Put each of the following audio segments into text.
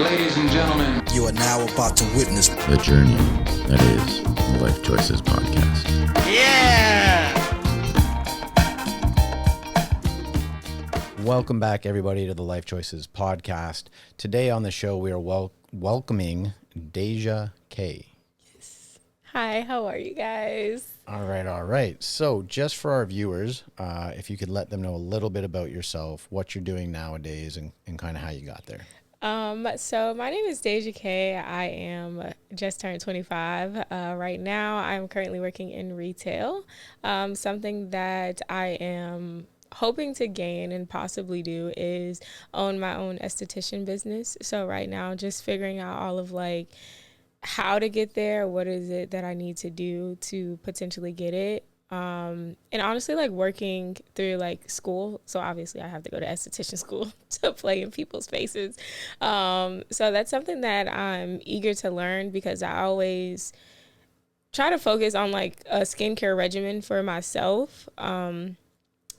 Ladies and gentlemen, you are now about to witness the journey that is the Life Choices podcast. Yeah! Welcome back, everybody, to the Life Choices podcast. Today on the show, we are welcoming Deja K. Hi, how are you guys? All right. So just for our viewers, if you could let them know a little bit about yourself, what you're doing nowadays, and kind of how you got there. So my name is Deja K. I am just turned 25. Right now, I'm currently working in retail. Something that I am hoping to gain and possibly do is own my own esthetician business. So right now, just figuring out all of like how to get there, what is it that I need to do to potentially get it. And honestly, like working through like school. So obviously I have to go to esthetician school to play in people's faces. So that's something that I'm eager to learn because I always try to focus on like a skincare regimen for myself.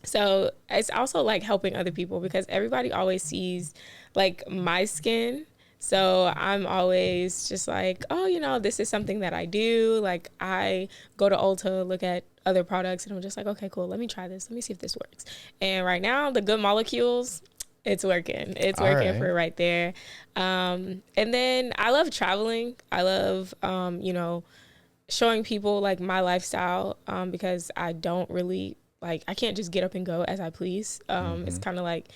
So it's also like helping other people because everybody always sees like my skin. So I'm always just like, oh, you know, this is something that I do. Like I go to Ulta, look at other products, and I'm just like, okay, cool. Let me try this. Let me see if this works. And right now, the good molecules, it's working. It's working for right there. And then I love traveling. I love, showing people like my lifestyle because I don't really like, I can't just get up and go as I please. It's kind of like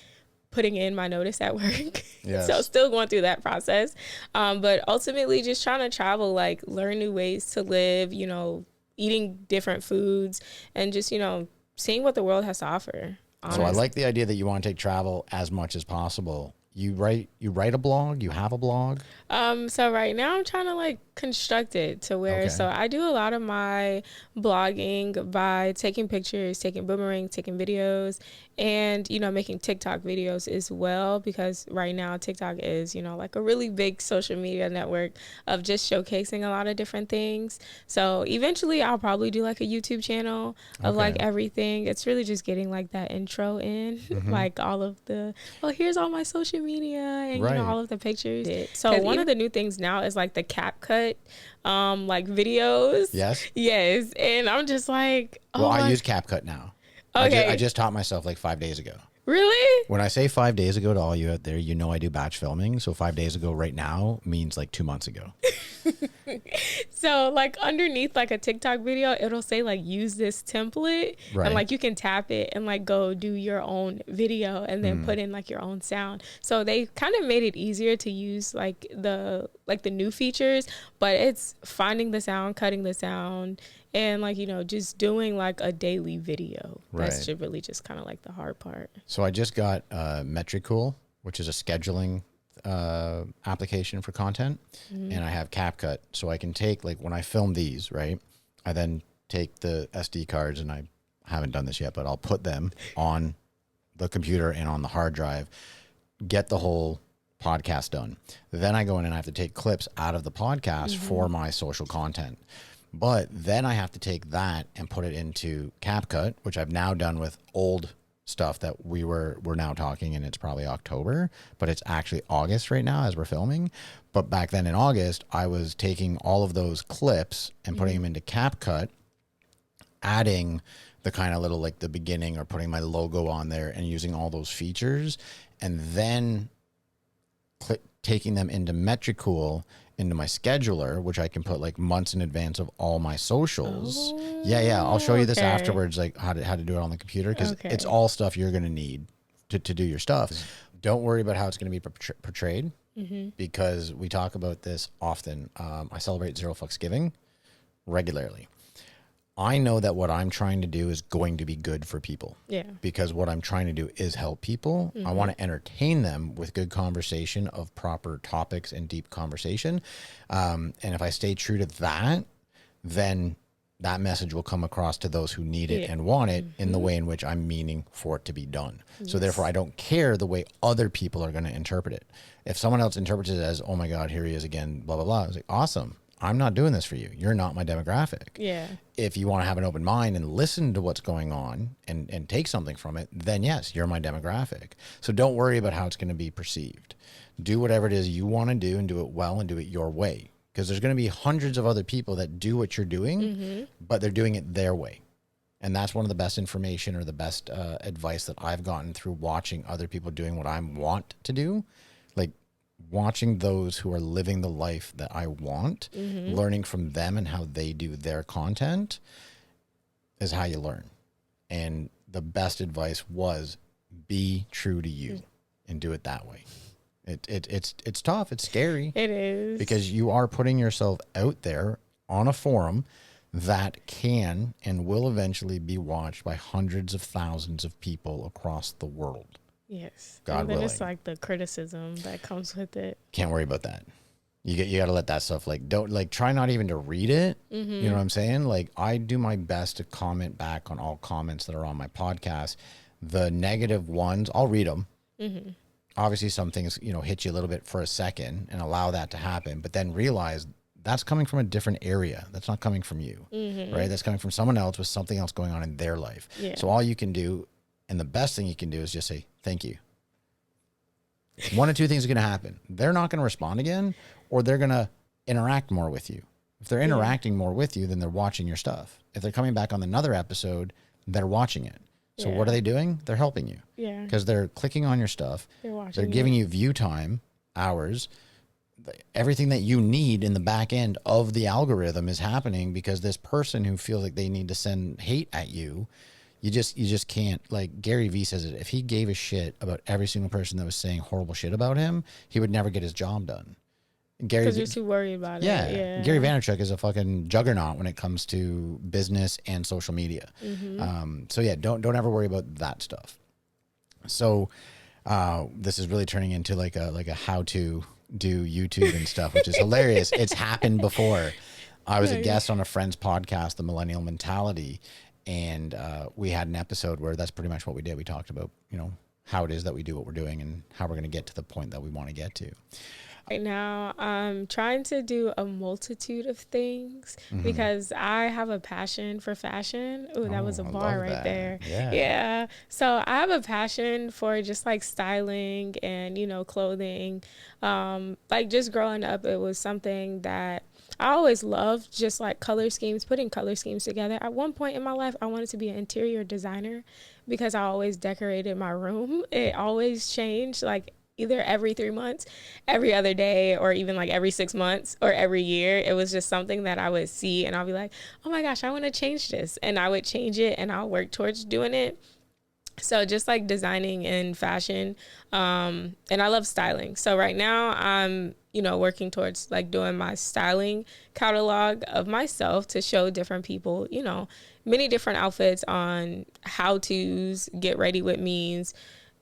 putting in my notice at work. Yes. So still going through that process. But ultimately just trying to travel, like learn new ways to live, you know, eating different foods and just, you know, seeing what the world has to offer. Honestly. So I like the idea that you want to take travel as much as possible. You write a blog? You have a blog? So right now I'm trying to like construct it to where, so I do a lot of my blogging by taking pictures, taking boomerang, taking videos, and, you know, making TikTok videos as well, because right now TikTok is, you know, like a really big social media network of just showcasing a lot of different things. So eventually I'll probably do like a YouTube channel of like everything. It's really just getting like that intro in, like all of the, well, here's all my social media and, you know, all of the pictures. So one of the new things now is like the CapCut like videos. Yes. And I'm just like, I use CapCut now. I just taught myself like 5 days ago. Really? When I say 5 days ago to all you out there, you know I do batch filming. So 5 days ago right now means like 2 months ago. So like underneath like a TikTok video, it'll say like use this template and like you can tap it and like go do your own video and then put in like your own sound. So they kind of made it easier to use like the new features, but it's finding the sound, cutting the sound, and like, you know, just doing like a daily video. That's really just kind of like the hard part. So I just got Metricool, which is a scheduling application for content, and I have CapCut, so I can take like when I film these, right? I then take the SD cards, and I haven't done this yet, but I'll put them on the computer and on the hard drive, get the whole podcast done. Then I go in and I have to take clips out of the podcast for my social content. But then I have to take that and put it into CapCut, which I've now done with old stuff that we're now talking, and it's probably October, but it's actually August right now as we're filming. But back then in August, I was taking all of those clips and putting them into CapCut, adding the kind of little like the beginning or putting my logo on there and using all those features, and then taking them into Metricool, into my scheduler, which I can put like months in advance of all my socials. Yeah. I'll show you this afterwards, like how to do it on the computer, because it's all stuff you're going to need to do your stuff. Don't worry about how it's going to be portrayed, because we talk about this often. I celebrate Zero Fucks Giving regularly. I know that what I'm trying to do is going to be good for people. Yeah. Because what I'm trying to do is help people. I want to entertain them with good conversation of proper topics and deep conversation. And if I stay true to that, then that message will come across to those who need it and want it in the way in which I'm meaning for it to be done. So therefore, I don't care the way other people are going to interpret it. If someone else interprets it as, oh my God, here he is again, blah, blah, blah, I was like, awesome. I'm not doing this for you. You're not my demographic. Yeah. If you want to have an open mind and listen to what's going on and take something from it, then yes, you're my demographic. So don't worry about how it's going to be perceived. Do whatever it is you want to do and do it well and do it your way. Because there's going to be hundreds of other people that do what you're doing, but they're doing it their way. And that's one of the best information or the best advice that I've gotten through watching other people doing what I want to do. Like watching those who are living the life that I want, learning from them and how they do their content is how you learn. And the best advice was be true to you and do it that way. It's tough. It's scary. It is. Because you are putting yourself out there on a forum that can and will eventually be watched by hundreds of thousands of people across the world. Yes. God and then willing. it's like the criticism that comes with it. Can't worry about that. You got to let that stuff, like, don't, like, try not even to read it. You know what I'm saying? Like, I do my best to comment back on all comments that are on my podcast. The negative ones, I'll read them. Obviously, some things, you know, hit you a little bit for a second and allow that to happen, but then realize that's coming from a different area. That's not coming from you, right? That's coming from someone else with something else going on in their life. Yeah. So all you can do, and the best thing you can do, is just say, thank you. One of two things are going to happen. They're not going to respond again, or they're going to interact more with you. If they're interacting more with you, then they're watching your stuff. If they're coming back on another episode, they're watching it. So what are they doing? They're helping you. Yeah. Because they're clicking on your stuff. They're watching. They're giving you view time, hours. Everything that you need in the back end of the algorithm is happening because this person who feels like they need to send hate at you, you just can't. Like Gary Vee says it, if he gave a shit about every single person that was saying horrible shit about him, he would never get his job done. Because you're too worried about it. Yeah. Gary Vaynerchuk is a fucking juggernaut when it comes to business and social media. So yeah, don't ever worry about that stuff. So this is really turning into like a how to do YouTube and stuff, which is hilarious. It's happened before. I was a guest on a friend's podcast, The Millennial Mentality, and we had an episode where that's pretty much what we did. We talked about, you know, how it is that we do what we're doing and how we're going to get to the point that we want to get to. Right now, I'm trying to do a multitude of things because I have a passion for fashion. Ooh, that was a bar right there. Yeah. So I have a passion for just like styling and, you know, clothing. Like just growing up, it was something that I always loved, just like color schemes, putting color schemes together. At one point in my life, I wanted to be an interior designer because I always decorated my room. It always changed, like either every 3 months, every other day, or even like every 6 months or every year. It was just something that I would see and I'll be like, oh my gosh, I want to change this. And I would change it and I'll work towards doing it. So just like designing in fashion, and I love styling. So right now I'm, you know, working towards like doing my styling catalog of myself to show different people, you know, many different outfits on how-tos, get ready with me's.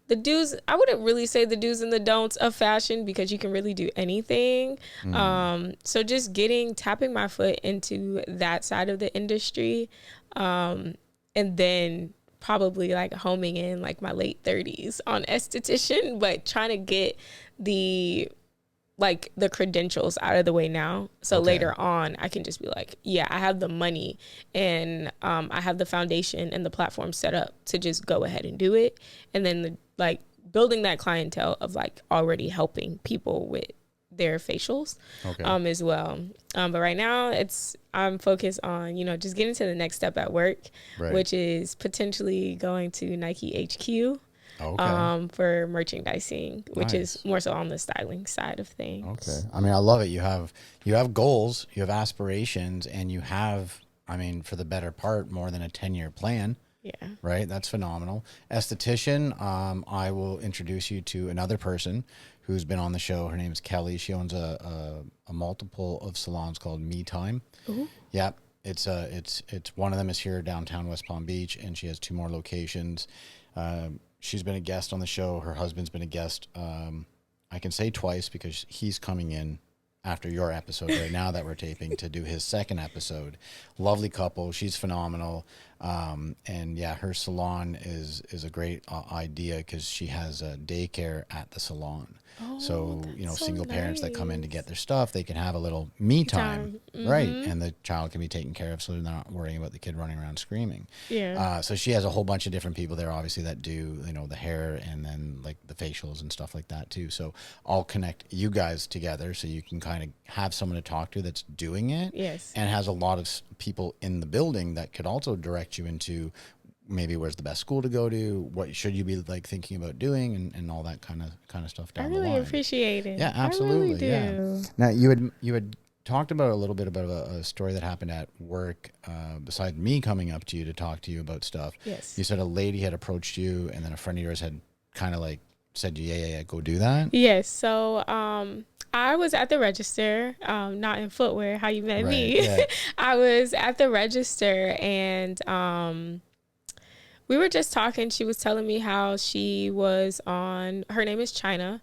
The do's, I wouldn't really say the do's and the don'ts of fashion because you can really do anything. So just tapping my foot into that side of the industry, and then probably like homing in like my late 30s on esthetician, but trying to get the credentials out of the way now. So later on, I can just be like, yeah, I have the money and I have the foundation and the platform set up to just go ahead and do it. And then like building that clientele of like already helping people with their facials as well. But right now I'm focused on, you know, just getting to the next step at work, which is potentially going to Nike HQ. For merchandising, which is more so on the styling side of things. Okay. I mean, I love it. You have goals, you have aspirations, and you have, I mean, for the better part, more than a 10-year plan. Yeah. Right. That's phenomenal. Esthetician. I will introduce you to another person who's been on the show. Her name is Kelly. She owns a multiple of salons called Me Time. Yep. It's one of them is here downtown West Palm Beach, and she has 2 more locations. She's been a guest on the show. Her husband's been a guest. I can say twice because he's coming in after your episode right now that we're taping to do his second episode. Lovely couple. She's phenomenal. And yeah, her salon is a great idea because she has a daycare at the salon. So, that's so single parents that come in to nice. get their stuff, they can have a little me time, right? Mm-hmm. And the child can be taken care of so they're not worrying about the kid running around screaming. Yeah. So she has a whole bunch of different people there, obviously, that do, the hair and then like the facials and stuff like that too. So I'll connect you guys together so you can kind of have someone to talk to that's doing it. Yes. And has a lot of people in the building that could also direct you into maybe where's the best school to go to, what should you be like thinking about doing, and all that kind of stuff I down the really line. appreciate it. Yeah, absolutely. I really do. Yeah. Now you had talked about a little bit about a story that happened at work. Besides me coming up to you to talk to you about stuff, Yes. you said a lady had approached you, and then a friend of yours had kind of like said, yeah, go do that. Yes. So, I was at the register, not in footwear, how you met Right, me. yeah. I was at the register and we were just talking. She was telling me how she was her name is China.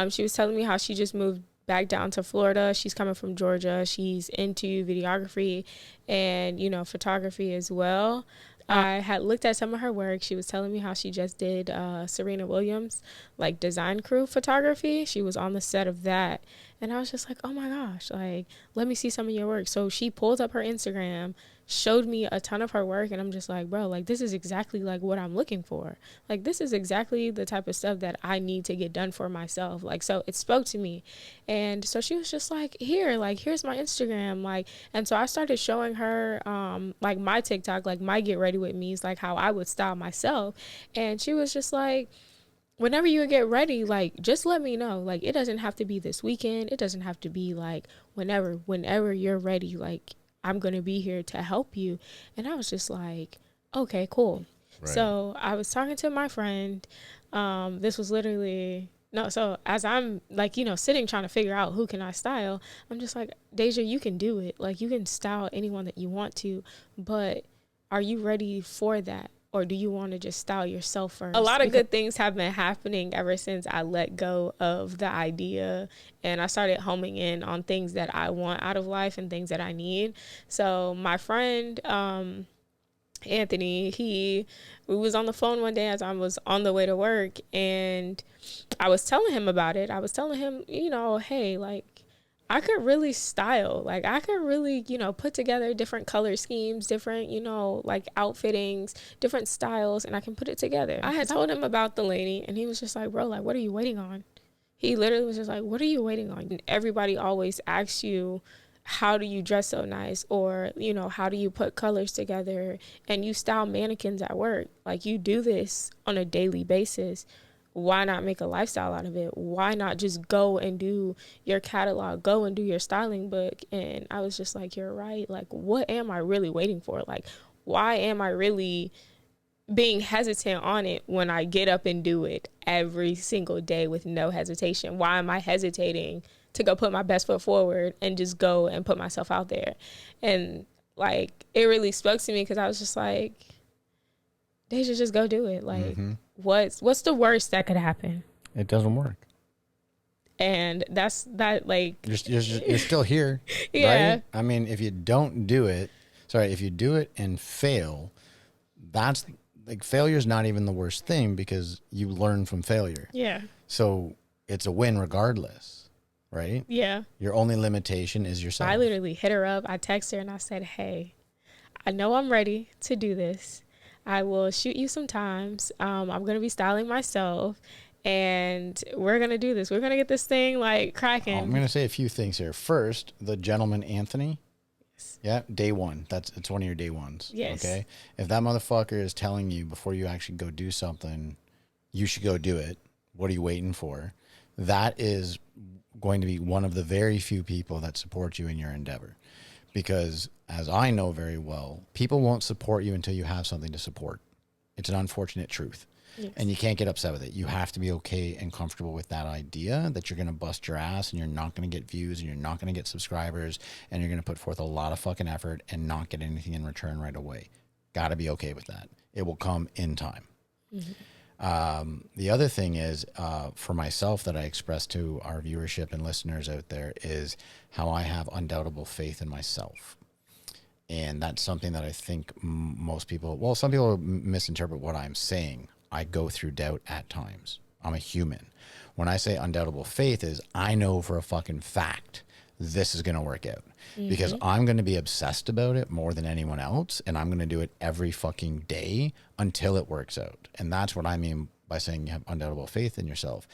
She was telling me how she just moved back down to Florida. She's coming from Georgia. She's into videography and, photography as well. I had looked at some of her work. She was telling me how she just did Serena Williams, like design crew photography. She was on the set of that. And I was just like, oh my gosh, like, let me see some of your work. So she pulled up her Instagram, showed me a ton of her work. And I'm just like, bro, like, this is exactly like what I'm looking for. Like, this is exactly the type of stuff that I need to get done for myself. Like, so it spoke to me. And so she was just like, here's my Instagram. Like, and so I started showing her, like my TikTok, like my get ready with me's, like how I would style myself. And she was just like, whenever you get ready, like, just let me know. Like, it doesn't have to be this weekend. It doesn't have to be like whenever you're ready, like, I'm going to be here to help you. And I was just like, okay, cool. Right. So I was talking to my friend. This was literally, no, so as I'm like, sitting trying to figure out who can I style, I'm just like, Deja, you can do it. Like, you can style anyone that you want to, but are you ready for that? Or do you want to just style yourself first? A lot of good things have been happening ever since I let go of the idea and I started homing in on things that I want out of life and things that I need. So my friend, Anthony, we was on the phone one day as I was on the way to work and I was telling him about it. I was telling him, hey, like, I could really style, like I could really, put together different color schemes, different, like outfittings, different styles, and I can put it together. I had told him about the lady and he was just like, bro, like, what are you waiting on? He literally was just like, what are you waiting on? And everybody always asks you, how do you dress so nice? Or, how do you put colors together? And you style mannequins at work. Like, you do this on a daily basis. Why not make a lifestyle out of it? Why not just go and do your catalog, go and do your styling book? And I was just like, you're right. Like, what am I really waiting for? Like, why am I really being hesitant on it when I get up and do it every single day with no hesitation? Why am I hesitating to go put my best foot forward and just go and put myself out there? And like, it really spoke to me because I was just like, they should just go do it. Like, what's the worst that could happen? It doesn't work. And that's that. Like, you're still here. Yeah. Right? I mean, if you don't do it, if you do it and fail, that's like, failure is not even the worst thing because you learn from failure. Yeah. So it's a win regardless, right? Yeah. Your only limitation is yourself. I literally hit her up. I texted her and I said, hey, I know I'm ready to do this. I will shoot you some times. I'm going to be styling myself and we're going to do this. We're going to get this thing like cracking. I'm going to say a few things here. First, the gentleman, Anthony. Yes. Yeah. Day one. It's one of your day ones. Yes. Okay. If that motherfucker is telling you before you actually go do something, you should go do it. What are you waiting for? That is going to be one of the very few people that support you in your endeavor. Because as I know very well, people won't support you until you have something to support. It's an unfortunate truth. Yes. And you can't get upset with it. You have to be okay and comfortable with that idea that you're going to bust your ass and you're not going to get views and you're not going to get subscribers and you're going to put forth a lot of fucking effort and not get anything in return right away. Got to be okay with that. It will come in time. The other thing is, for myself that I express to our viewership and listeners out there is how I have undoubtable faith in myself. And that's something that I think most people, some people misinterpret what I'm saying. I go through doubt at times. I'm a human. When I say undoubtable faith is I know for a fucking fact this is going to work out because I'm going to be obsessed about it more than anyone else. And I'm going to do it every fucking day until it works out. And that's what I mean by saying you have undoubtable faith in yourself.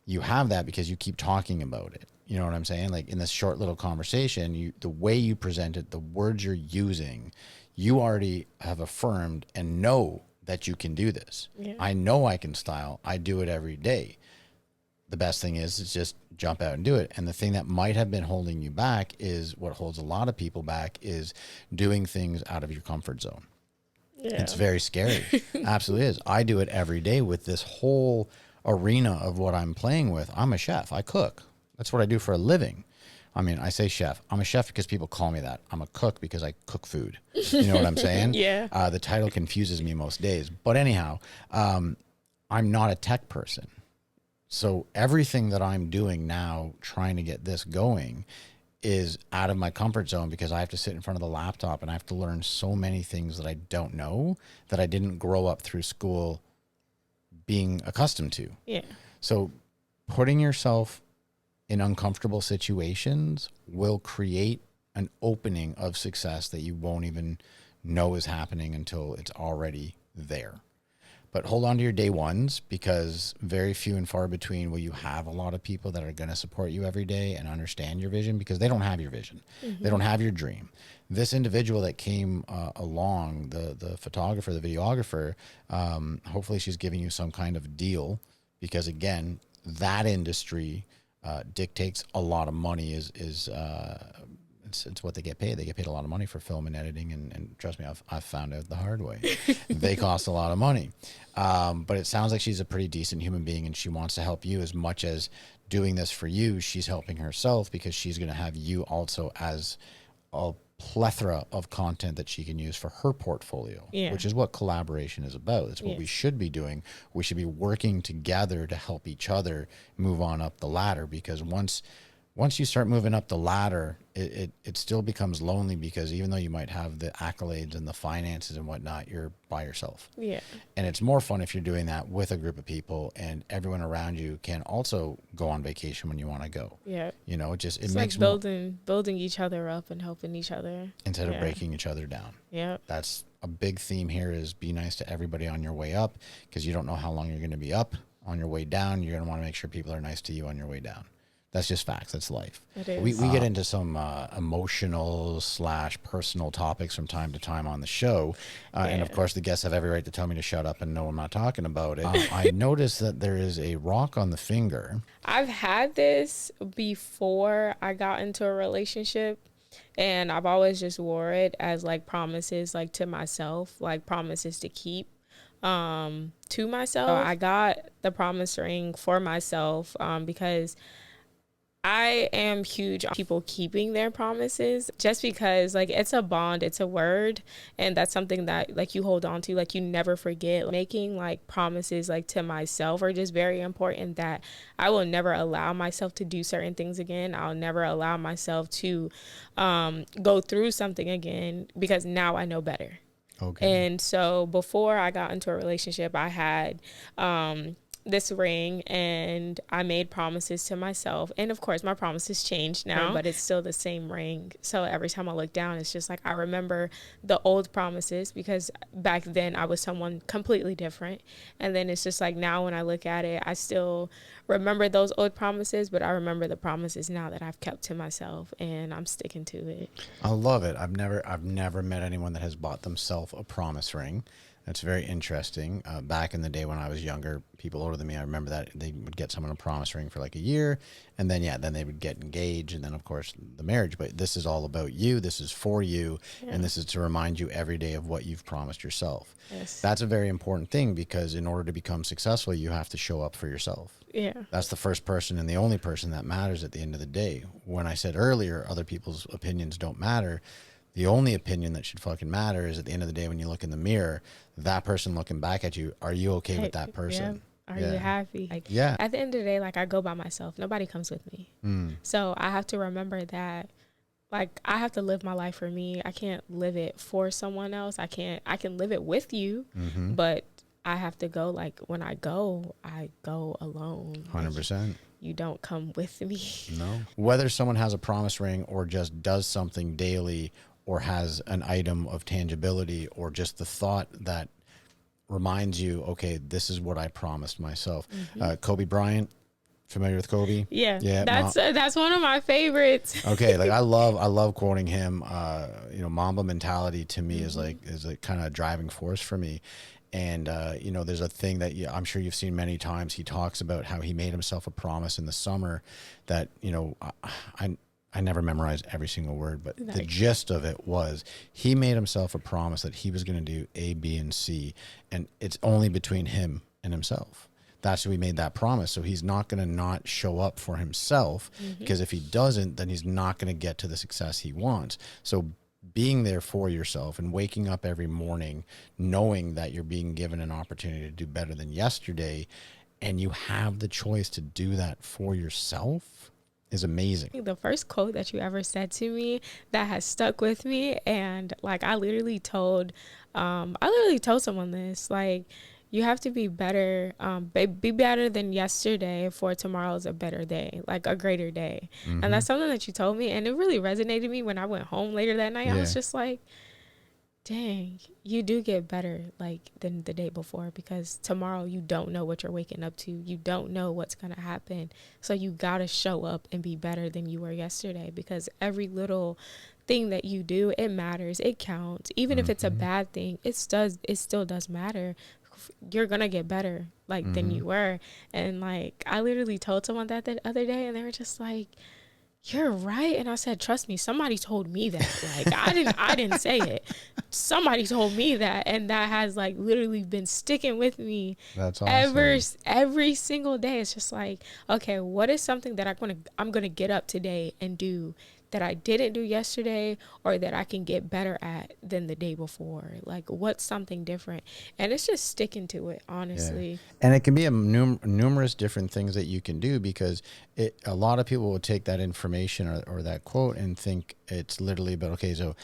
You have that because you keep talking about it. You know what I'm saying? Like in this short little conversation, the way you present it, the words you're using, you already have affirmed and know that you can do this. Yeah. I know I can style. I do it every day. The best thing is just jump out and do it. And the thing that might have been holding you back is what holds a lot of people back is doing things out of your comfort zone. Yeah. It's very scary. Absolutely is. I do it every day with this whole arena of what I'm playing with. I'm a chef. I cook. That's what I do for a living. I mean, I say chef. I'm a chef because people call me that. I'm a cook because I cook food. You know what I'm saying? Yeah. The title confuses me most days. But anyhow, I'm not a tech person. So everything that I'm doing now, trying to get this going, is out of my comfort zone because I have to sit in front of the laptop and I have to learn so many things that I don't know that I didn't grow up through school being accustomed to. Yeah. So putting yourself in uncomfortable situations will create an opening of success that you won't even know is happening until it's already there. But hold on to your day ones because very few and far between will you have a lot of people that are going to support you every day and understand your vision because they don't have your vision. They don't have your dream. This individual that came along, the photographer, the videographer, hopefully she's giving you some kind of deal because, again, that industry dictates a lot of money it's what they get paid. They get paid a lot of money for film and editing, and trust me, I've found out the hard way. They cost a lot of money. But it sounds like she's a pretty decent human being, and she wants to help you as much as doing this for you. She's helping herself because she's going to have you also as a plethora of content that she can use for her portfolio, which is what collaboration is about. It's what we should be doing. We should be working together to help each other move on up the ladder because once you start moving up the ladder, it still becomes lonely because even though you might have the accolades and the finances and whatnot, you're by yourself. Yeah. And it's more fun if you're doing that with a group of people and everyone around you can also go on vacation when you want to go. Yeah. You know, it makes like building each other up and helping each other. Instead of breaking each other down. Yeah. That's a big theme here is be nice to everybody on your way up because you don't know how long you're going to be up. On your way down, you're going to want to make sure people are nice to you on your way down. That's just facts. That's life. It is. We get into some emotional / personal topics from time to time on the show. And of course, the guests have every right to tell me to shut up and no, I'm not talking about it. I noticed that there is a rock on the finger. I've had this before I got into a relationship. And I've always just wore it as like promises, like to myself, like promises to keep to myself. So I got the promise ring for myself because I am huge on people keeping their promises just because like it's a bond, it's a word, and that's something that like you hold on to, like you never forget. Making like promises like to myself are just very important that I will never allow myself to do certain things again. I'll never allow myself to go through something again because now I know better. Okay. And so before I got into a relationship, I had this ring and I made promises to myself, and of course my promises changed now, but it's still the same ring. So every time I look down, it's just like I remember the old promises because back then I was someone completely different, and then it's just like now when I look at it, I still remember those old promises, but I remember the promises now that I've kept to myself, and I'm sticking to it. I love it. I've never met anyone that has bought themselves a promise ring. That's very interesting. Back in the day when I was younger, people older than me, I remember that they would get someone a promise ring for like a year, and then then they would get engaged, and then of course the marriage. But this is all about you. This is for you, and this is to remind you every day of what you've promised yourself. Yes. That's a very important thing because in order to become successful, you have to show up for yourself. Yeah. That's the first person and the only person that matters at the end of the day. When I said earlier, other people's opinions don't matter, the only opinion that should fucking matter is at the end of the day when you look in the mirror, that person looking back at you, are you okay with that person? Yeah. Are you happy? Like, at the end of the day, like I go by myself. Nobody comes with me. So I have to remember that like I have to live my life for me. I can't live it for someone else. I can live it with you, but I have to go. Like when I go alone. 100%. You don't come with me. No. Whether someone has a promise ring or just does something daily or has an item of tangibility or just the thought that reminds you, okay, this is what I promised myself. Kobe Bryant, familiar with Kobe? Yeah. That's one of my favorites. Okay, like I love quoting him. Mamba mentality to me is like kind of a driving force for me. And there's a thing that I'm sure you've seen many times. He talks about how he made himself a promise in the summer that I never memorized every single word, but the gist of it was he made himself a promise that he was going to do A, B, and C, and it's only between him and himself. That's who he made that promise. So he's not going to not show up for himself, because if he doesn't, then he's not going to get to the success he wants. So being there for yourself and waking up every morning knowing that you're being given an opportunity to do better than yesterday, and you have the choice to do that for yourself, is amazing. The first quote that you ever said to me that has stuck with me, and like I literally told someone this, like, you have to be better, be better than yesterday, for tomorrow's a better day, like a greater day. And that's something that you told me, and it really resonated with me when I went home later that night. I was just like, dang, you do get better like than the day before, because tomorrow you don't know what you're waking up to. You don't know what's going to happen. So you got to show up and be better than you were yesterday, because every little thing that you do, it matters. It counts. Even if it's a bad thing, it still does matter. You're going to get better like than you were. And like, I literally told someone that the other day, and they were just like, you're right. And I said, trust me, somebody told me that. Like, I didn't say it. Somebody told me that. And that has like literally been sticking with me. That's awesome. Every single day. It's just like, okay, what is something that I'm going to get up today and do that I didn't do yesterday, or that I can get better at than the day before? Like, what's something different? And it's just sticking to it, honestly. Yeah. And it can be numerous different things that you can do, because a lot of people will take that information or that quote and think it's literally about, okay, so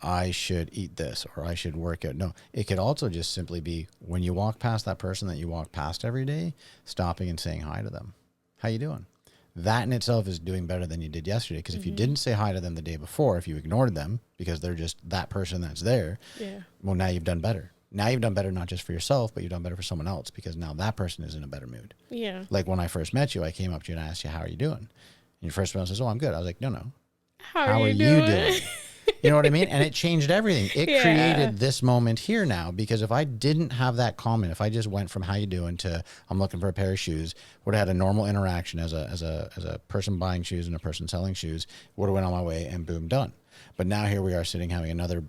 I should eat this or I should work out. No, it could also just simply be when you walk past that person that you walk past every day, stopping and saying hi to them. How you doing? That in itself is doing better than you did yesterday. Because if you didn't say hi to them the day before, if you ignored them because they're just that person that's there, well, now you've done better. Now you've done better, not just for yourself, but you've done better for someone else, because now that person is in a better mood. Yeah. Like when I first met you, I came up to you and I asked you, how are you doing? And your first one says, oh, I'm good. I was like, no. How are you doing? You know what I mean? And it changed everything. It created this moment here now, because if I didn't have that comment, if I just went from how you doing to I'm looking for a pair of shoes, would have had a normal interaction as a person buying shoes and a person selling shoes, would have went on my way and boom, done. But now here we are sitting having another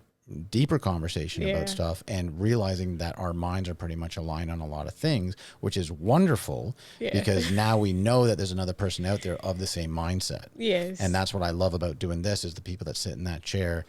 deeper conversation about stuff and realizing that our minds are pretty much aligned on a lot of things, which is wonderful because now we know that there's another person out there of the same mindset. Yes. And that's what I love about doing this, is the people that sit in that chair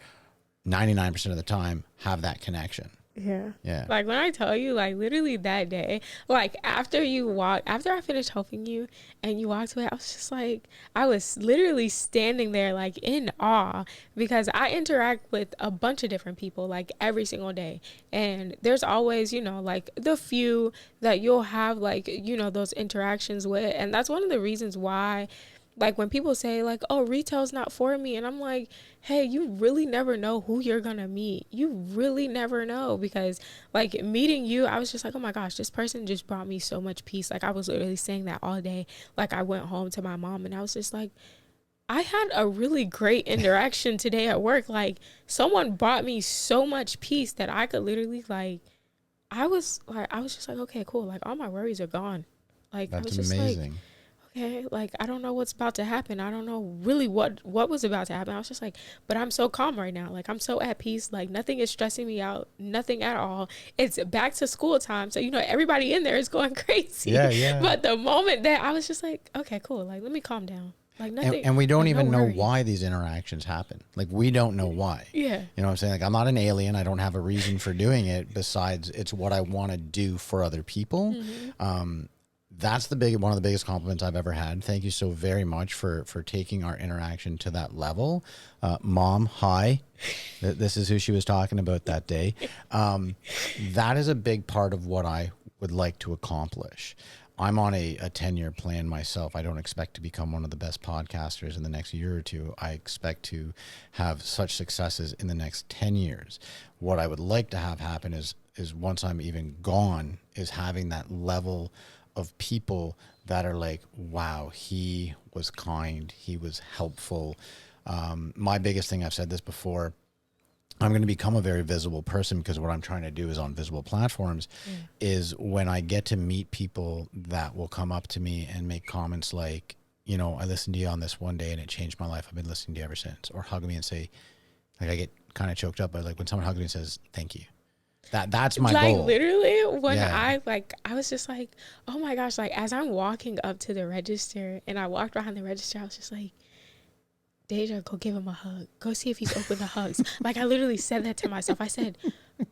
99% of the time have that connection. Yeah. Like when I tell you, like literally that day, like after I finished helping you and you walked away, I was just like, I was literally standing there like in awe, because I interact with a bunch of different people like every single day. And there's always, like the few that you'll have like, those interactions with. And that's one of the reasons why, like when people say like, oh, retail's not for me, and I'm like, hey, you really never know who you're gonna meet. You really never know, because like meeting you, I was just like, oh my gosh, this person just brought me so much peace. Like I was literally saying that all day. Like I went home to my mom and I was just like, I had a really great interaction today at work. Like someone brought me so much peace that I could literally I was just like, okay, cool. Like all my worries are gone. Like that's I was just amazing. Like, okay, like I don't know what's about to happen. I don't know really what was about to happen. I was just like, but I'm so calm right now. Like I'm so at peace. Like nothing is stressing me out. Nothing at all. It's back to school time. So, everybody in there is going crazy. Yeah. But the moment that I was just like, okay, cool. Like, let me calm down. Like nothing. And we don't even know worry. why these interactions happen. Like we don't know why. Yeah. You know what I'm saying? Like I'm not an alien. I don't have a reason for doing it besides it's what I want to do for other people. That's one of the biggest compliments I've ever had. Thank you so very much for taking our interaction to that level. Mom, hi. This is who she was talking about that day. That is a big part of what I would like to accomplish. I'm on a 10-year plan myself. I don't expect to become one of the best podcasters in the next year or two. I expect to have such successes in the next 10 years. What I would like to have happen is once I'm even gone, is having that level of people that are like, wow, he was kind, he was helpful. My biggest thing, I've said this before, I'm going to become a very visible person, because what I'm trying to do is on visible platforms is when I get to meet people that will come up to me and make comments like, you know, I listened to you on this one day and it changed my life. I've been listening to you ever since. Or hug me and say, like, I get kind of choked up, but like when someone hugs me and says, thank you. That's my like goal. literally when I was just like, oh my gosh, like as I'm walking up to the register and I walked behind the register, I was just like, Deja, go give him a hug. Go see if he's open to hugs. Like I literally said that to myself. I said,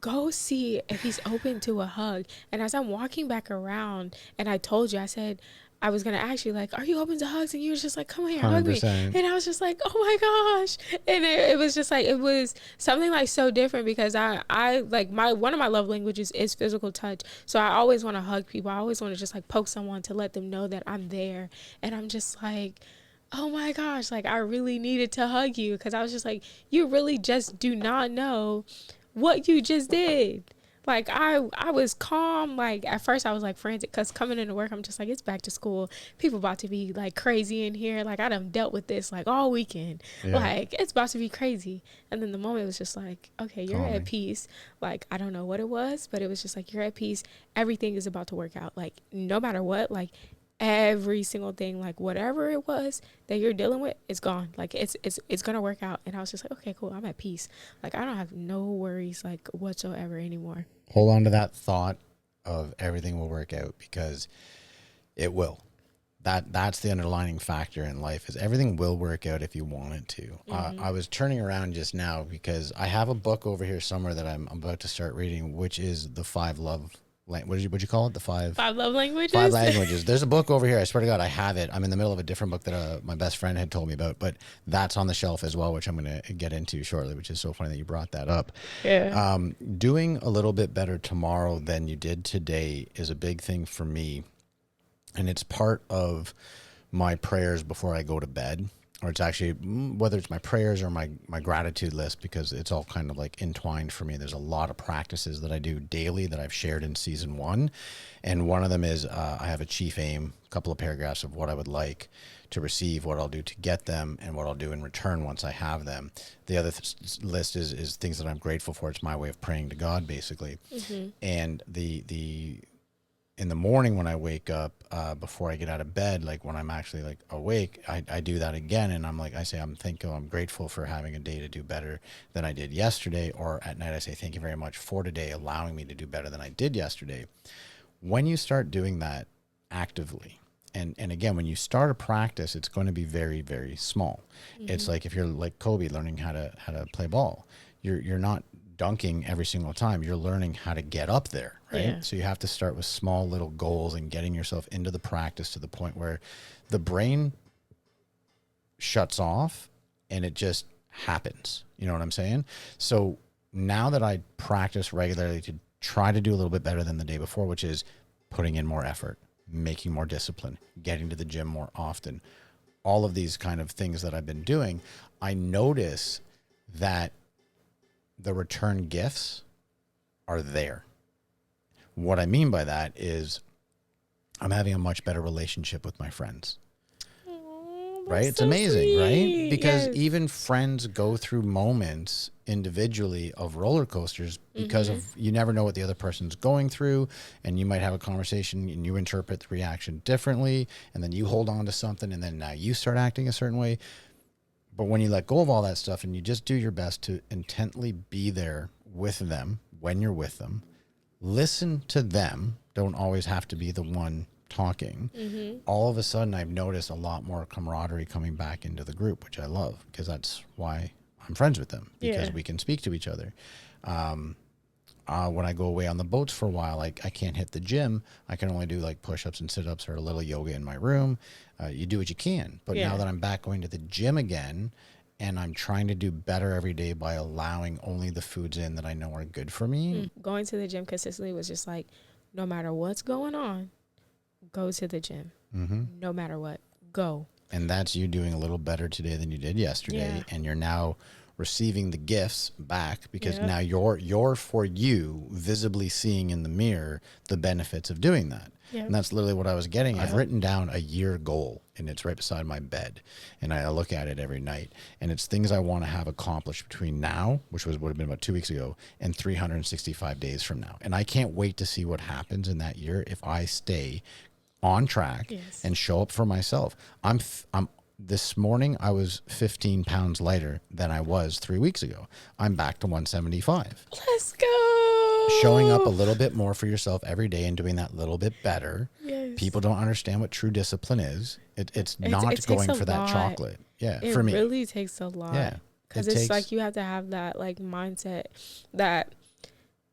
go see if he's open to a hug. And as I'm walking back around, and I told you, I said, I was going to ask you, like, are you open to hugs? And you were just like, come here, hug me. 100%. And I was just like, oh my gosh. And it was just like, it was something like so different, because I like one of my love languages is physical touch. So I always want to hug people. I always want to just like poke someone to let them know that I'm there. And I'm just like, oh my gosh, like I really needed to hug you, because I was just like, you really just do not know what you just did. Like I was calm. Like at first I was like frantic, because coming into work, I'm just like, it's back to school. People about to be like crazy in here. Like I done dealt with this like all weekend. Yeah. Like it's about to be crazy. And then the moment was just like, okay, you're Calming. at peace. Like I don't know what it was, but it was just like, you're at peace. Everything is about to work out. Like no matter what, like every single thing, like whatever it was that you're dealing with, it's gone. Like it's gonna work out. And I was just like, okay, cool, I'm at peace. Like I don't have no worries like whatsoever anymore. Hold on to that thought of everything will work out, because it will. That's the underlining factor in life, is everything will work out if you want it to. I was turning around just now because I have a book over here somewhere that I'm about to start reading, which is the 5 love. What'd you call it? The 5 love languages. 5 languages. There's a book over here. I swear to God, I have it. I'm in the middle of a different book that my best friend had told me about, but that's on the shelf as well, which I'm going to get into shortly, which is so funny that you brought that up. Yeah. Doing a little bit better tomorrow than you did today is a big thing for me. And it's part of my prayers before I go to bed. Or it's actually, whether it's my prayers or my gratitude list, because it's all kind of like entwined for me. There's a lot of practices that I do daily that I've shared in season 1. And one of them is I have a chief aim, a couple of paragraphs of what I would like to receive, what I'll do to get them, and what I'll do in return once I have them. The other list is things that I'm grateful for. It's my way of praying to God, basically. And in the morning when I wake up, before I get out of bed, like when I'm actually like awake, I do that again. And I'm like, I say, I'm grateful for having a day to do better than I did yesterday. Or at night, I say, thank you very much for today, allowing me to do better than I did yesterday. When you start doing that actively, and again, when you start a practice, it's going to be very, very small. It's like if you're like Kobe learning how to play ball, you're not dunking every single time. You're learning how to get up there, right? Yeah. So you have to start with small little goals and getting yourself into the practice to the point where the brain shuts off and it just happens. You know what I'm saying? So now that I practice regularly to try to do a little bit better than the day before, which is putting in more effort, making more discipline, getting to the gym more often, all of these kind of things that I've been doing, I notice that the return gifts are there. What I mean by that is I'm having a much better relationship with my friends. Right? It's so amazing, sweet. right? Because Yes. even friends go through moments individually of roller coasters because of, you never know what the other person's going through, and you might have a conversation and you interpret the reaction differently, and then you hold on to something, and then now you start acting a certain way. But when you let go of all that stuff and you just do your best to intently be there with them when you're with them, listen to them, don't always have to be the one talking. All of a sudden, I've noticed a lot more camaraderie coming back into the group, which I love, because that's why I'm friends with them, because we can speak to each other. When I go away on the boats for a while, I can't hit the gym. I can only do like push-ups and sit-ups or a little yoga in my room. You do what you can. But now that I'm back going to the gym again, and I'm trying to do better every day by allowing only the foods in that I know are good for me. Going to the gym consistently was just like no matter what's going on, go to the gym. No matter what, go. And that's you doing a little better today than you did yesterday. Yeah. And you're now receiving the gifts back because now you're for you visibly seeing in the mirror the benefits of doing that. Yep. And that's literally what I was getting. I've written down a year goal and it's right beside my bed. And I look at it every night. And it's things I want to have accomplished between now, which would have been about 2 weeks ago, and 365 days from now. And I can't wait to see what happens in that year if I stay on track and show up for myself. I'm this morning I was 15 pounds lighter than I was 3 weeks ago. I'm back to 175. Let's go. Showing up a little bit more for yourself every day and doing that little bit better. Yes. People don't understand what true discipline is. It's not it going takes for a that lot. chocolate. Yeah, It for me. really takes a lot. Yeah. Because It it's takes- like you have to have that like mindset that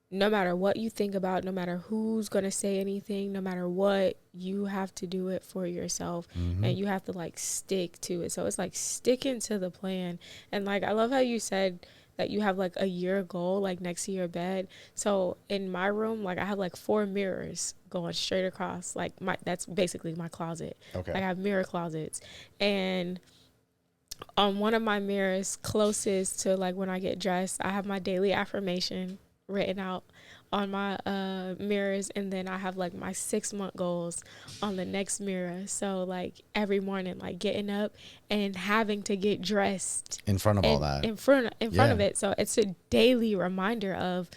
no matter what you think about, no matter who's going to say anything, no matter what, you have to do it for yourself and you have to like stick to it. So it's like sticking to the plan. And like, I love how you said that you have like a year goal, like next to your bed. So in my room, like I have like 4 mirrors going straight across, like that's basically my closet. Okay. Like I have mirror closets, and on one of my mirrors closest to like when I get dressed, I have my daily affirmation written out on my mirrors, and then I have like my 6-month goals on the next mirror. So like every morning, like getting up and having to get dressed in front of all that. in front of it. So it's a daily reminder of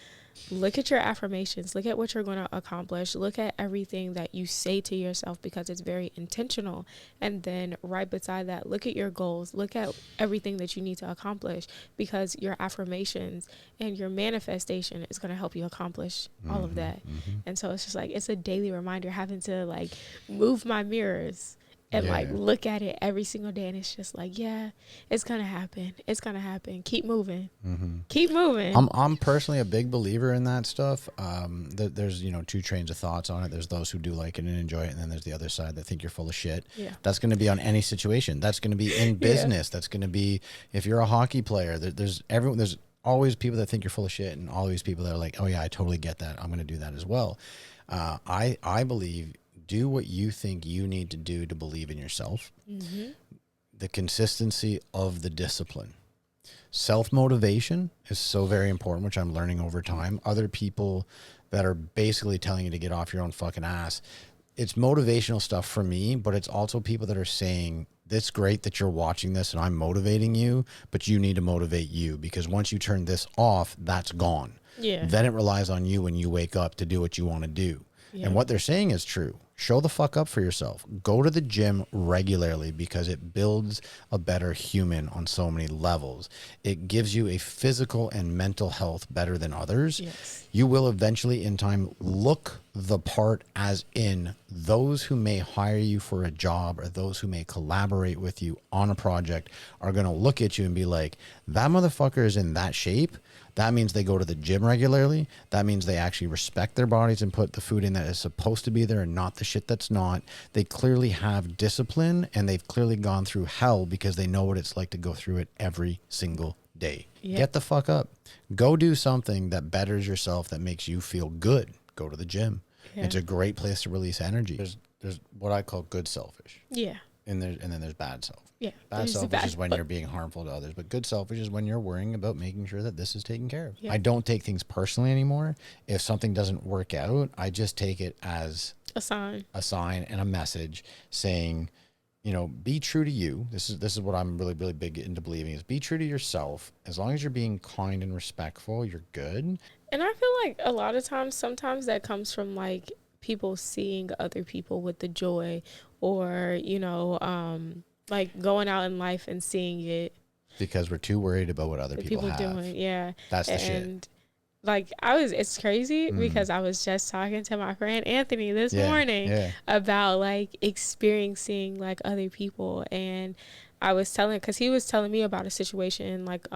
look at your affirmations, look at what you're going to accomplish, look at everything that you say to yourself because it's very intentional. And then right beside that, look at your goals, look at everything that you need to accomplish, because your affirmations and your manifestation is going to help you accomplish all of that. And so it's just like, it's a daily reminder, having to like move my mirrors and like look at it every single day, and it's just like, yeah, it's gonna happen. It's gonna happen. Keep moving. Keep moving. I'm personally a big believer in that stuff. There's 2 trains of thoughts on it. There's those who do like it and enjoy it, and then there's the other side that think you're full of shit. Yeah. That's going to be on any situation. That's going to be in business. That's going to be if you're a hockey player. There's always people that think you're full of shit, and always people that are like, oh yeah, I totally get that. I'm going to do that as well. I believe. Do what you think you need to do to believe in yourself. The consistency of the discipline. Self-motivation is so very important, which I'm learning over time. Other people that are basically telling you to get off your own fucking ass. It's motivational stuff for me, but it's also people that are saying, it's great that you're watching this and I'm motivating you, but you need to motivate you, because once you turn this off, that's gone. Yeah. Then it relies on you when you wake up to do what you want to do. Yeah. And what they're saying is true. Show the fuck up for yourself. Go to the gym regularly because it builds a better human on so many levels. It gives you a physical and mental health better than others. Yes. You will eventually in time look the part, as in those who may hire you for a job or those who may collaborate with you on a project are going to look at you and be like, that motherfucker is in that shape. That means they go to the gym regularly. That means they actually respect their bodies and put the food in that is supposed to be there and not the shit that's not. They clearly have discipline, and they've clearly gone through hell because they know what it's like to go through it every single day. Yeah. Get the fuck up. Go do something that betters yourself, that makes you feel good. Go to the gym. Yeah. It's a great place to release energy. There's what I call good selfish. Yeah. And then there's bad self. Yeah. Bad There's the selfish bad, is when but- you're being harmful to others, but good selfish is when you're worrying about making sure that this is taken care of. Yeah. I don't take things personally anymore. If something doesn't work out, I just take it as a sign and a message saying, be true to you. This is what I'm really, really big into believing is be true to yourself. As long as you're being kind and respectful, you're good. And I feel like a lot of times, sometimes that comes from like people seeing other people with the joy, or, like going out in life and seeing it. Because we're too worried about what other people have. doing. Yeah. That's the shit. And like it's crazy because I was just talking to my friend Anthony this morning about like experiencing like other people. And I was because he was telling me about a situation like,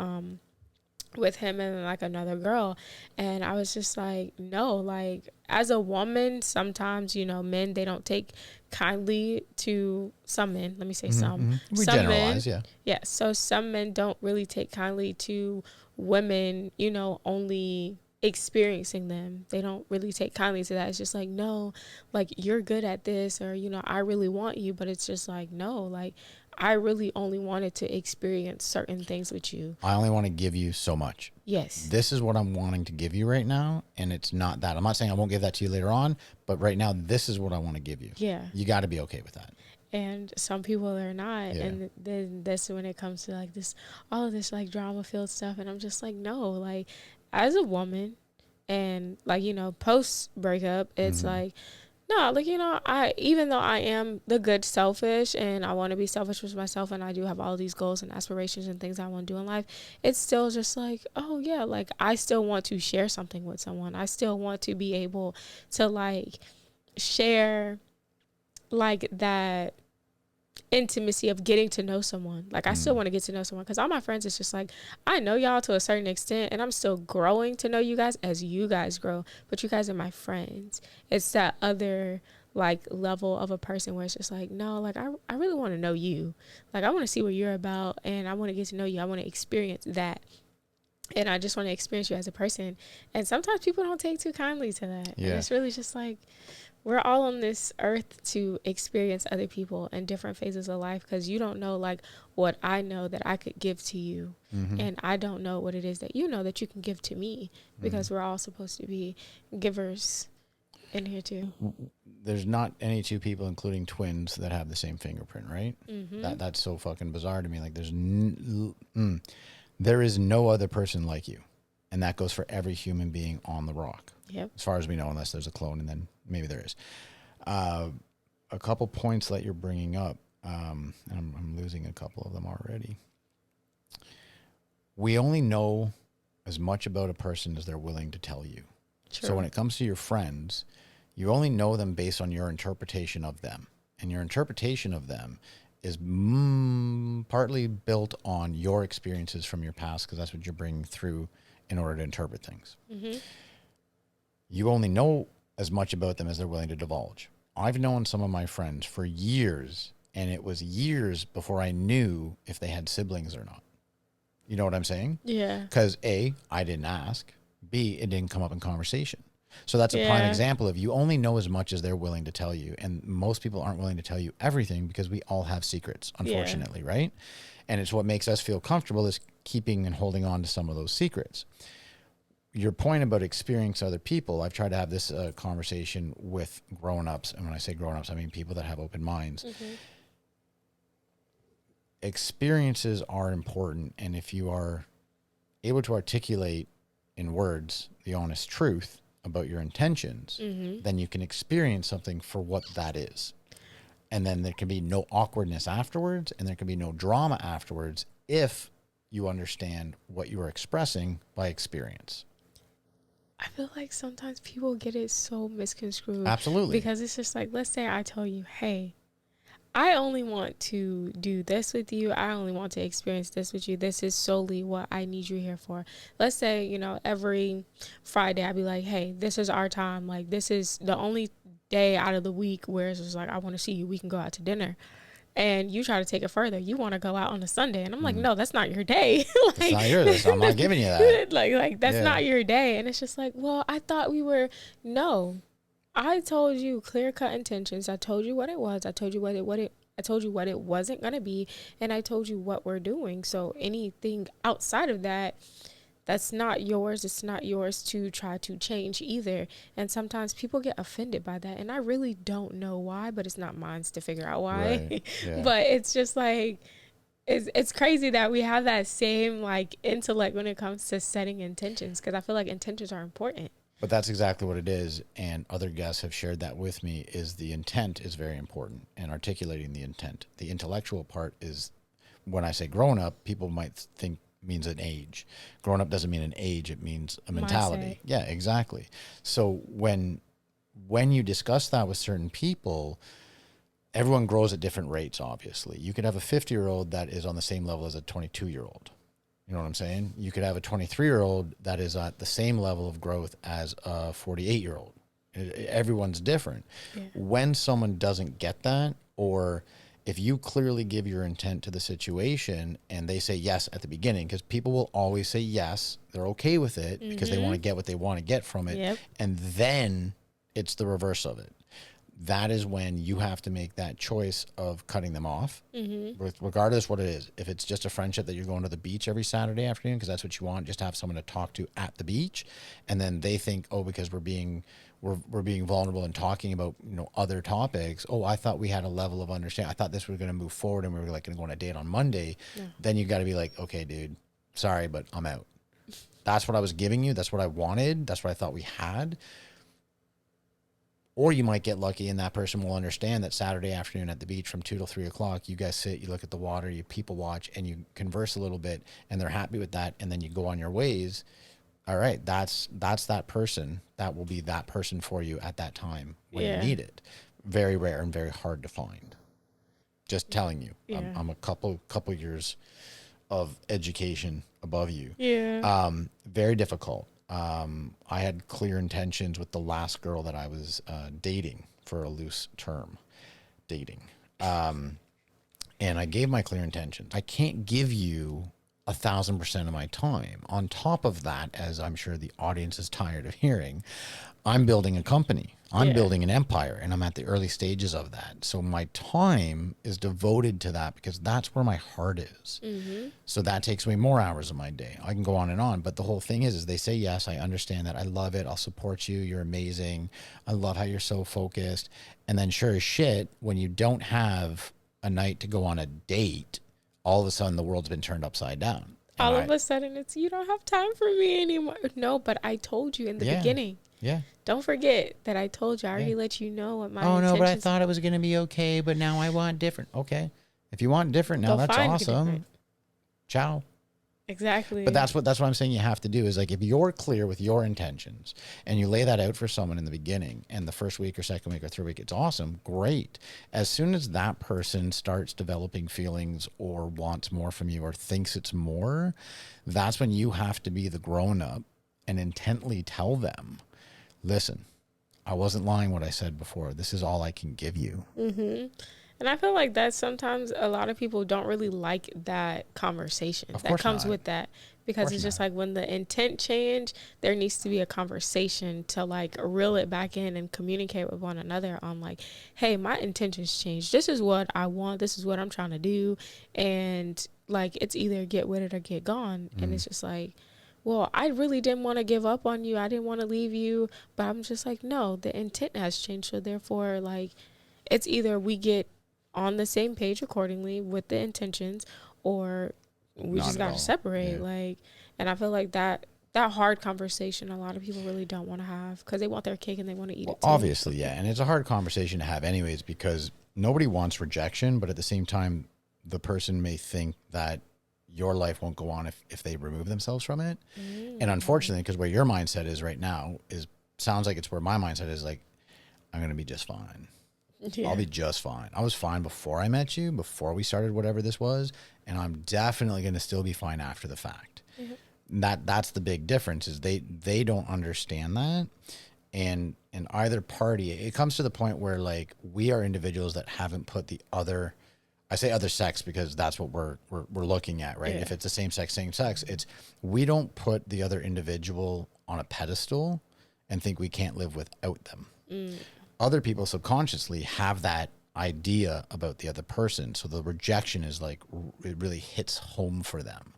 with him and like another girl, and I was just like, no, like as a woman, sometimes men, they don't take kindly to some men. Let me say some. We some generalize, men, yeah. So some men don't really take kindly to women, only experiencing them. They don't really take kindly to that. It's just like, no, like, you're good at this, or, you know, I really want you. But it's just like, no, like, I really only wanted to experience certain things with you. I only want to give you so much. Yes. This is what I'm wanting to give you right now, and it's not that. I'm not saying I won't give that to you later on, but right now, this is what I want to give you. Yeah. You got to be okay with that. And some people are not. Yeah. And then that's when it comes to like this, all of this like drama filled stuff. And I'm just like, no, like, as a woman, and like, you know, post breakup, it's like, no, like, you know, even though I am the good selfish and I want to be selfish with myself, and I do have all these goals and aspirations and things I want to do in life, it's still just like, oh yeah, like, I still want to share something with someone. I still want to be able to like share like that intimacy of getting to know someone. Like, I still want to get to know someone, because all my friends, it's just like, I know y'all to a certain extent, and I'm still growing to know you guys as you guys grow, but you guys are my friends. It's that other like level of a person where it's just like, no, like, I really want to know you. Like, I want to see what you're about, and I want to get to know you. I want to experience that, and I just want to experience you as a person. And sometimes people don't take too kindly to that. Yeah. And it's really just like, we're all on this earth to experience other people in different phases of life, because you don't know like what I know that I could give to you. And I don't know what it is that you know that you can give to me, because we're all supposed to be givers in here too. There's not any two people, including twins, that have the same fingerprint, right? That's so fucking bizarre to me. Like, there is no other person like you. And that goes for every human being on the rock. Yep. As far as we know, unless there's a clone, and then maybe there is. A couple points that you're bringing up, and I'm losing a couple of them already. We only know as much about a person as they're willing to tell you. True. So when it comes to your friends, you only know them based on your interpretation of them. And your interpretation of them is partly built on your experiences from your past, because that's what you're bringing through in order to interpret things. You only know as much about them as they're willing to divulge. I've known some of my friends for years, and it was years before I knew if they had siblings or not. You know what I'm saying? Yeah. Because A, I didn't ask. B, it didn't come up in conversation. So that's a prime example of, you only know as much as they're willing to tell you. And most people aren't willing to tell you everything, because we all have secrets, unfortunately, right? And it's what makes us feel comfortable, is keeping and holding on to some of those secrets. Your point about experiencing other people, I've tried to have this conversation with grown-ups. And when I say grown-ups, I mean people that have open minds. Experiences are important. And if you are able to articulate in words the honest truth about your intentions, then you can experience something for what that is. And then there can be no awkwardness afterwards, and there can be no drama afterwards, if you understand what you are expressing by experience. I feel like sometimes people get it so misconstrued. Absolutely. Because it's just like, let's say I tell you, hey, I only want to do this with you. I only want to experience this with you. This is solely what I need you here for. Let's say, you know, every Friday I'd be like, hey, this is our time. Like, this is the only day out of the week where it's just like, I want to see you. We can go out to dinner. And you try to take it further. You want to go out on a Sunday. And I'm like, no, that's not your day. Like, It's not yours. I'm not giving you that. like that's not your day. And it's just like, well, I thought we were, no. I told you clear cut intentions. I told you what it was. I told you what it wasn't going to be. And I told you what we're doing. So anything outside of that, that's not yours. It's not yours to try to change either. And sometimes people get offended by that. And I really don't know why, but it's not mine to figure out why. Right. Yeah. But it's just like, it's crazy that we have that same like intellect when it comes to setting intentions, because I feel like intentions are important. But that's exactly what it is. And other guests have shared that with me, is the intent is very important, and articulating the intent. The intellectual part is, when I say grown up, people might think means an age. Grown up doesn't mean an age. It means a mentality. Yeah, exactly. So when you discuss that with certain people, everyone grows at different rates, obviously. You could have a 50-year-old that is on the same level as a 22-year-old. You know what I'm saying? You could have a 23-year-old that is at the same level of growth as a 48-year-old. Everyone's different. Yeah. When someone doesn't get that, or if you clearly give your intent to the situation and they say yes at the beginning, because people will always say yes, they're okay with it because they want to get what they want to get from it. Yep. And then it's the reverse of it. That is when you have to make that choice of cutting them off, regardless what it is. If it's just a friendship that you're going to the beach every Saturday afternoon because that's what you want, just to have someone to talk to at the beach, and then they think, oh, because we're being vulnerable and talking about, you know, other topics. Oh, I thought we had a level of understanding. I thought this was going to move forward and we were like going to go on a date on Monday. Yeah. Then you got to be like, okay, dude, sorry, but I'm out. That's what I was giving you. That's what I wanted. That's what I thought we had. Or you might get lucky and that person will understand that Saturday afternoon at the beach from 2 till 3 o'clock, you guys sit, you look at the water, you people watch, and you converse a little bit, and they're happy with that, and then you go on your ways. All right, that's that person. That will be that person for you at that time when you need it. Very rare and very hard to find. Just telling you, I'm a couple years of education above you. Yeah. Very difficult. I had clear intentions with the last girl that I was dating for a loose term dating. And I gave my clear intentions. I can't give you 1,000% of my time. On top of that, as I'm sure the audience is tired of hearing, I'm building a company. I'm building an empire, and I'm at the early stages of that. So my time is devoted to that because that's where my heart is. So that takes away more hours of my day. I can go on and on, but the whole thing is they say, yes, I understand that. I love it. I'll support you. You're amazing. I love how you're so focused. And then sure as shit, when you don't have a night to go on a date, all of a sudden the world's been turned upside down. All of a sudden it's, you don't have time for me anymore. No, but I told you in the beginning. Yeah. Don't forget that I told you. I already let you know what my intentions. No, but I thought it was going to be okay, but now I want different. Okay. If you want different now, that's awesome. Ciao. Exactly. But that's what I'm saying you have to do is like if you're clear with your intentions and you lay that out for someone in the beginning and the first week or second week or third week, it's awesome. Great. As soon as that person starts developing feelings or wants more from you or thinks it's more, that's when you have to be the grown up and intently tell them, listen, I wasn't lying what I said before. This is all I can give you. And I feel like that sometimes a lot of people don't really like that conversation that comes with that, because it's just like when the intent change, there needs to be a conversation to like reel it back in and communicate with one another on like, hey, my intentions changed. This is what I want. This is what I'm trying to do. And like, it's either get with it or get gone. And it's just like, well, I really didn't want to give up on you. I didn't want to leave you. But I'm just like, no, the intent has changed. So therefore, like, it's either we get on the same page accordingly with the intentions, or we just got to separate. Like, and I feel like that hard conversation, a lot of people really don't want to have because they want their cake and they want to eat it too. Obviously, yeah. And it's a hard conversation to have anyways, because nobody wants rejection, but at the same time, the person may think that your life won't go on if they remove themselves from it. And unfortunately, because where your mindset is right now sounds like it's where my mindset is, like, I'm going to be just fine. Yeah. I'll be just fine. I was fine before I met you, before we started whatever this was, and I'm definitely going to still be fine after the fact. That's the big difference is they don't understand that. And in either party, it comes to the point where like we are individuals that haven't put the other, I say other sex because that's what we're looking at, right? Yeah. If it's the same sex, it's we don't put the other individual on a pedestal and think we can't live without them. Other people subconsciously have that idea about the other person. So the rejection is like, it really hits home for them.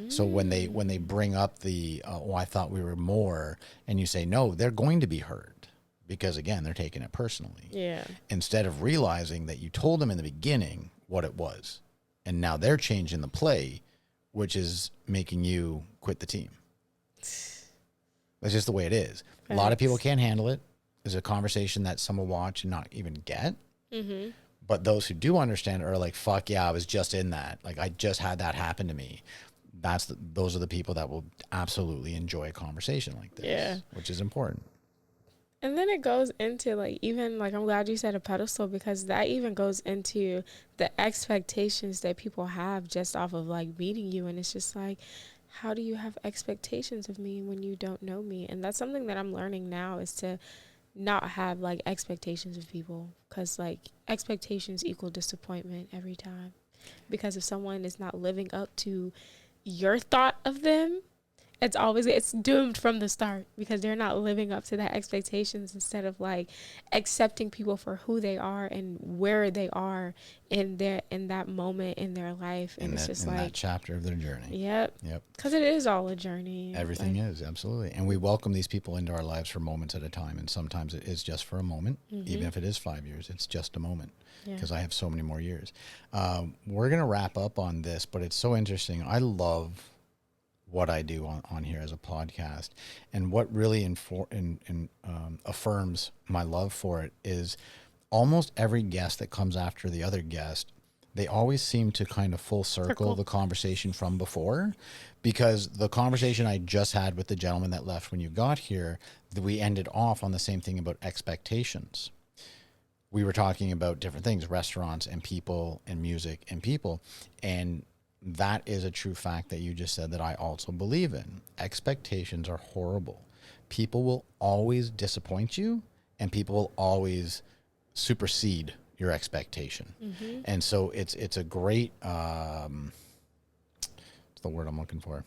So when they bring up the, I thought we were more, and you say, no, they're going to be hurt because again, they're taking it personally. Yeah. Instead of realizing that you told them in the beginning what it was. And now they're changing the play, which is making you quit the team. That's just the way it is. Thanks. A lot of people can't handle it. There's a conversation that some will watch and not even get. But those who do understand are like, fuck yeah, I was just in that. Like I just had that happen to me. Those are the people that will absolutely enjoy a conversation like this, which is important. And then it goes into like, even like, I'm glad you said a pedestal, because that even goes into the expectations that people have just off of like meeting you. And it's just like, how do you have expectations of me when you don't know me? And that's something that I'm learning now, is to not have like expectations of people, because like expectations equal disappointment every time. Because if someone is not living up to your thought of them, it's doomed from the start, because they're not living up to that expectations, instead of like accepting people for who they are and where they are in that moment in their life. And it's just in like that chapter of their journey. Yep. Because it is all a journey. Everything is, absolutely. And we welcome these people into our lives for moments at a time. And sometimes it is just for a moment. Even if it is 5 years, it's just a moment, because I have so many more years. We're going to wrap up on this, but it's so interesting. I love what I do on here as a podcast, and what really affirms my love for it is almost every guest that comes after the other guest, they always seem to kind of full circle the conversation from before, because the conversation I just had with the gentleman that left when you got here, we ended off on the same thing about expectations. We were talking about different things, restaurants and people and music and people, and that is a true fact that you just said that I also believe in. Expectations are horrible. People will always disappoint you, and people will always supersede your expectation. And so it's a great, what's the word I'm looking for?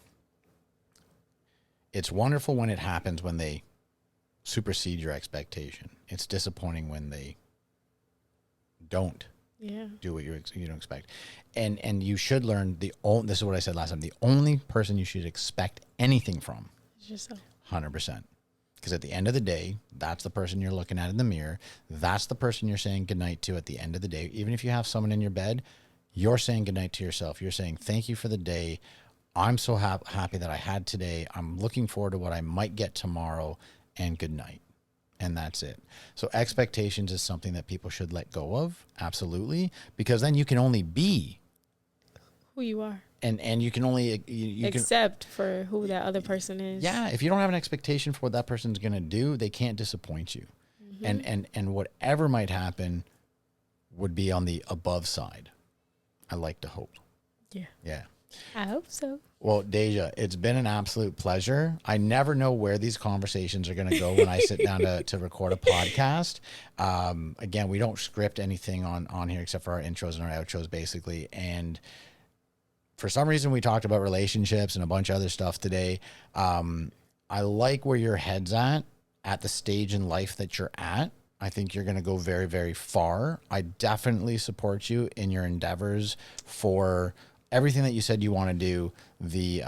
It's wonderful when it happens when they supersede your expectation. It's disappointing when they don't do what you don't expect. And you should learn this is what I said last time, the only person you should expect anything from It's yourself. 100%. Because at the end of the day, that's the person you're looking at in the mirror. That's the person you're saying goodnight to at the end of the day. Even if you have someone in your bed, you're saying goodnight to yourself. You're saying, thank you for the day. I'm so happy that I had today. I'm looking forward to what I might get tomorrow, and good night. And that's it. So expectations is something that people should let go of. Absolutely. Because then you can only be who you are. And you can only you accept for who that other person is. Yeah. If you don't have an expectation for what that person's going to do, they can't disappoint you. And whatever might happen would be on the above side. I like to hope. Yeah. Yeah. I hope so. Well, Deja, it's been an absolute pleasure. I never know where these conversations are going to go when I sit down to record a podcast. Again, we don't script anything on here except for our intros and our outros, basically. And for some reason, we talked about relationships and a bunch of other stuff today. I like where your head's at the stage in life that you're at. I think you're going to go very, very far. I definitely support you in your endeavors for everything that you said you want to do. The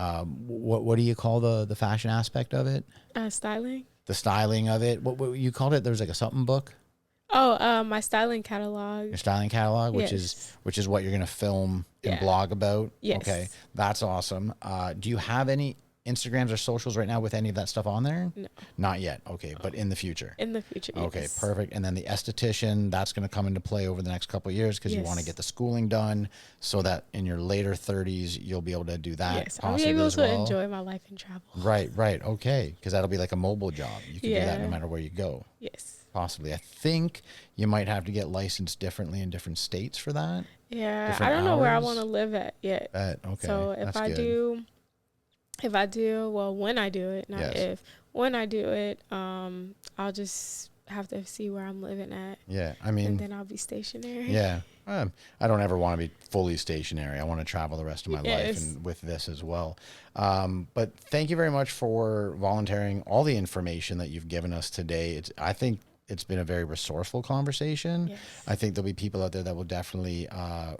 what do you call the fashion aspect of it? Styling. The styling of it. What you called it? There was like a something book. Oh, my styling catalog. Your styling catalog, which Yes. is what you're going to film and blog about. Yes. Okay, that's awesome. Do you have any Instagrams or socials right now with any of that stuff on there? No. Not yet. Okay, but in the future. In the future. Okay, yes. perfect. And then the esthetician, that's going to come into play over the next couple of years, because you want to get the schooling done so that in your later 30s, you'll be able to do that. Yes, I'll be able to enjoy my life and travel. Right. Okay, because that'll be like a mobile job. You can do that no matter where you go. Yes. Possibly. I think you might have to get licensed differently in different states for that. Yeah, Different I don't know where I hours? want to live at yet. Okay. So if I do, well, when I do it, not Yes. if, when I do it, I'll just have to see where I'm living at. Yeah, I mean, and then I'll be stationary. yeah. I don't ever want to be fully stationary. I want to travel the rest of my life, Yes. and with this as well. But thank you very much for volunteering all the information that you've given us today. I think it's been a very resourceful conversation. Yes. I think there'll be people out there that will definitely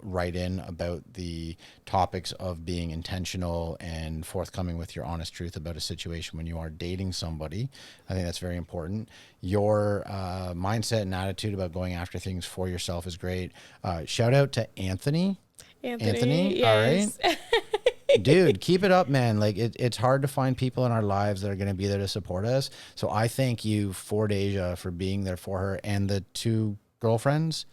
write in about the topics of being intentional and forthcoming with your honest truth about a situation when you are dating somebody. I think that's very important. Your mindset and attitude about going after things for yourself is great. Shout out to Anthony. Anthony, yes. all right. Dude, keep it up, man. Like it's hard to find people in our lives that are going to be there to support us. So I thank you for Deja for being there for her and the two girlfriends.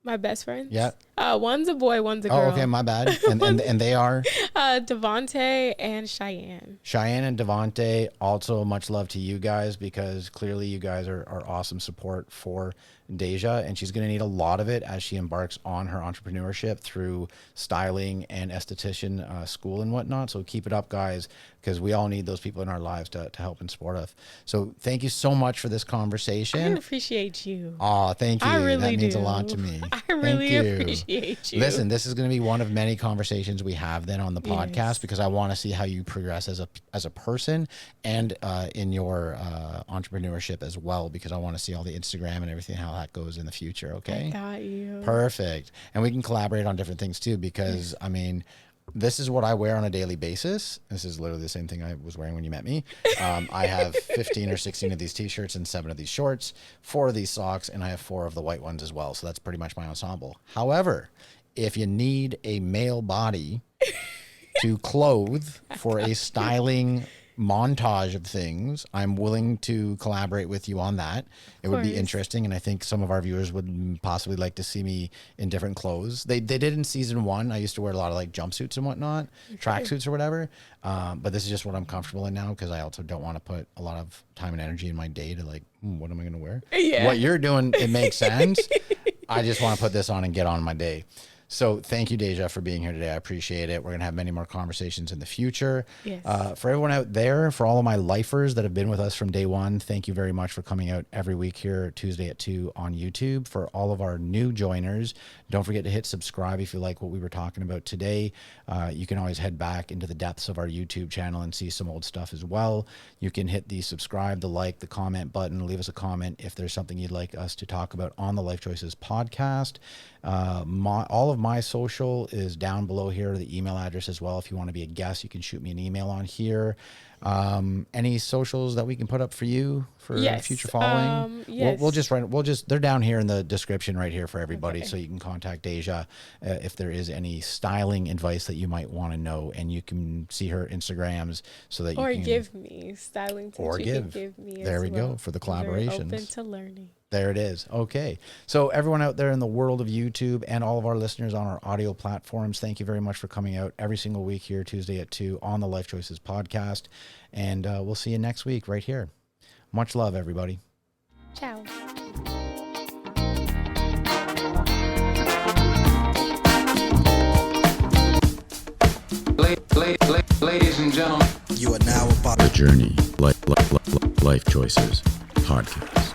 My best friends. Yeah. One's a boy, one's a girl. Oh, okay, my bad. And they are Devontae and Cheyenne. Cheyenne and Devontae. Also, much love to you guys, because clearly you guys are awesome support for Deja, and she's going to need a lot of it as she embarks on her entrepreneurship through styling and esthetician school and whatnot. So keep it up, guys, because we all need those people in our lives to help and support us. So thank you so much for this conversation. I appreciate you. Oh, thank you. I really that means do. a lot to me. I really appreciate you. Listen, this is going to be one of many conversations we have then on the podcast, because I want to see how you progress as a person and in your entrepreneurship as well, because I want to see all the Instagram and everything, how that goes in the future. Okay. I got you. Perfect. And we can collaborate on different things too, because I mean, this is what I wear on a daily basis. This is literally the same thing I was wearing when you met me. I have 15 or 16 of these t-shirts and 7 of these shorts, 4 of these socks, and I have 4 of the white ones as well. So that's pretty much my ensemble. However, if you need a male body to clothe for a styling montage of things, I'm willing to collaborate with you on that. It would be interesting, and I think some of our viewers would possibly like to see me in different clothes. They did in season 1. I used to wear a lot of like jumpsuits and whatnot, tracksuits or whatever, but this is just what I'm comfortable in now, because I also don't want to put a lot of time and energy in my day to like, what am I going to wear? Yeah. What you're doing, it makes sense. I just want to put this on and get on my day. So thank you, Deja, for being here today. I appreciate it. We're going to have many more conversations in the future. Yes. For everyone out there, for all of my lifers that have been with us from day one, thank you very much for coming out every week here Tuesday at 2 on YouTube. For all of our new joiners, don't forget to hit subscribe if you like what we were talking about today. You can always head back into the depths of our YouTube channel and see some old stuff as well. You can hit the subscribe, the like, the comment button. Leave us a comment if there's something you'd like us to talk about on the Life Choices podcast. All of my social is down below here, the email address as well. If you want to be a guest, you can shoot me an email on here. Any socials that we can put up for you for future following? Yes. We'll just they're down here in the description right here for everybody. Okay. So you can contact Deja if there is any styling advice that you might want to know, and you can see her Instagrams so that you can give me styling tips. Give me there we well. Go for the collaborations. Open to learning. There it is. Okay. So everyone out there in the world of YouTube and all of our listeners on our audio platforms, thank you very much for coming out every single week here Tuesday at 2 on the Life Choices podcast. And we'll see you next week right here. Much love, everybody. Ciao. Ladies and gentlemen, you are now about The Journey Life Choices podcast.